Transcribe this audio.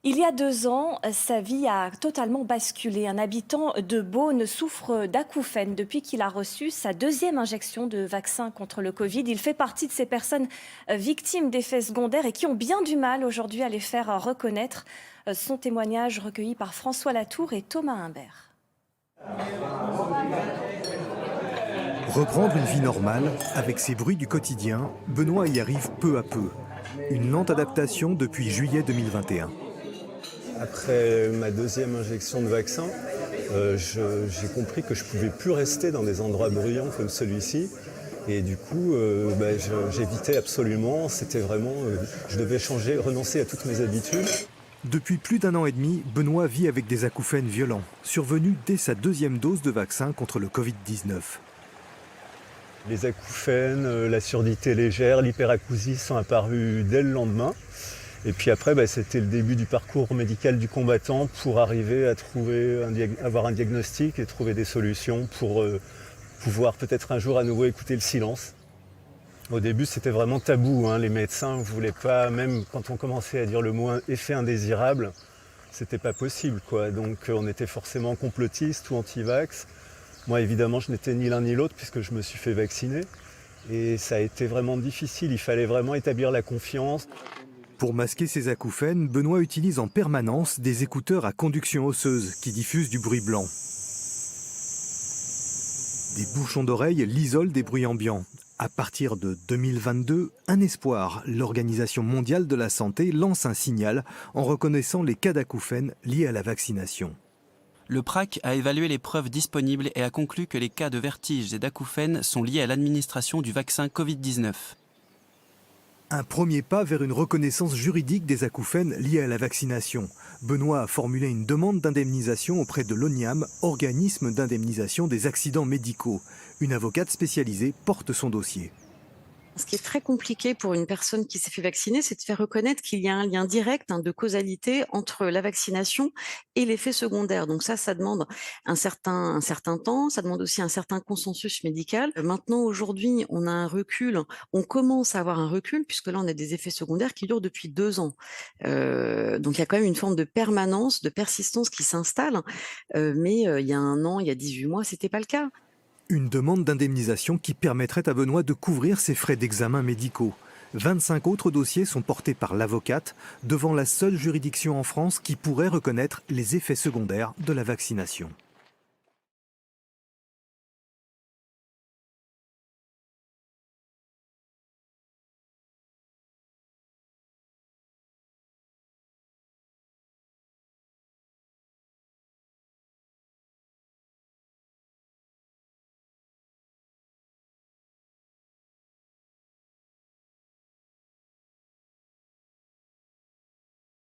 Il y a 2 ans, sa vie a totalement basculé. Un habitant de Beaune souffre d'acouphènes depuis qu'il a reçu sa 2e injection de vaccin contre le Covid. Il fait partie de ces personnes victimes d'effets secondaires et qui ont bien du mal aujourd'hui à les faire reconnaître. Son témoignage recueilli par François Latour et Thomas Imbert. Reprendre une vie normale, avec ses bruits du quotidien, Benoît y arrive peu à peu. Une lente adaptation depuis juillet 2021. Après ma 2e injection de vaccin, j'ai compris que je ne pouvais plus rester dans des endroits bruyants comme celui-ci. Et du coup, j'évitais absolument. C'était vraiment, je devais changer, renoncer à toutes mes habitudes. Depuis plus d'1 an et demi, Benoît vit avec des acouphènes violents, survenus dès sa 2e dose de vaccin contre le Covid-19. Les acouphènes, la surdité légère, l'hyperacousie sont apparus dès le lendemain. Et puis après, c'était le début du parcours médical du combattant pour arriver à avoir un diagnostic et trouver des solutions pour pouvoir peut-être un jour à nouveau écouter le silence. Au début, c'était vraiment tabou. Les médecins ne voulaient pas, même quand on commençait à dire le mot effet indésirable, c'était pas possible, quoi. Donc on était forcément complotistes ou anti-vax. Moi, évidemment, je n'étais ni l'un ni l'autre puisque je me suis fait vacciner. Et ça a été vraiment difficile. Il fallait vraiment établir la confiance. Pour masquer ses acouphènes, Benoît utilise en permanence des écouteurs à conduction osseuse qui diffusent du bruit blanc. Des bouchons d'oreille l'isolent des bruits ambiants. À partir de 2022, un espoir. L'Organisation mondiale de la santé lance un signal en reconnaissant les cas d'acouphènes liés à la vaccination. Le PRAC a évalué les preuves disponibles et a conclu que les cas de vertiges et d'acouphènes sont liés à l'administration du vaccin Covid-19. Un premier pas vers une reconnaissance juridique des acouphènes liés à la vaccination. Benoît a formulé une demande d'indemnisation auprès de l'ONIAM, organisme d'indemnisation des accidents médicaux. Une avocate spécialisée porte son dossier. Ce qui est très compliqué pour une personne qui s'est fait vacciner, c'est de faire reconnaître qu'il y a un lien direct de causalité entre la vaccination et l'effet secondaire. Donc ça demande un certain temps, ça demande aussi un certain consensus médical. Maintenant, aujourd'hui, on a un recul, on commence à avoir un recul, puisque là, on a des effets secondaires qui durent depuis 2 ans. Donc il y a quand même une forme de permanence, de persistance qui s'installe. Mais il y a 1 an, il y a 18 mois, c'était pas le cas. Une demande d'indemnisation qui permettrait à Benoît de couvrir ses frais d'examen médicaux. 25 autres dossiers sont portés par l'avocate devant la seule juridiction en France qui pourrait reconnaître les effets secondaires de la vaccination.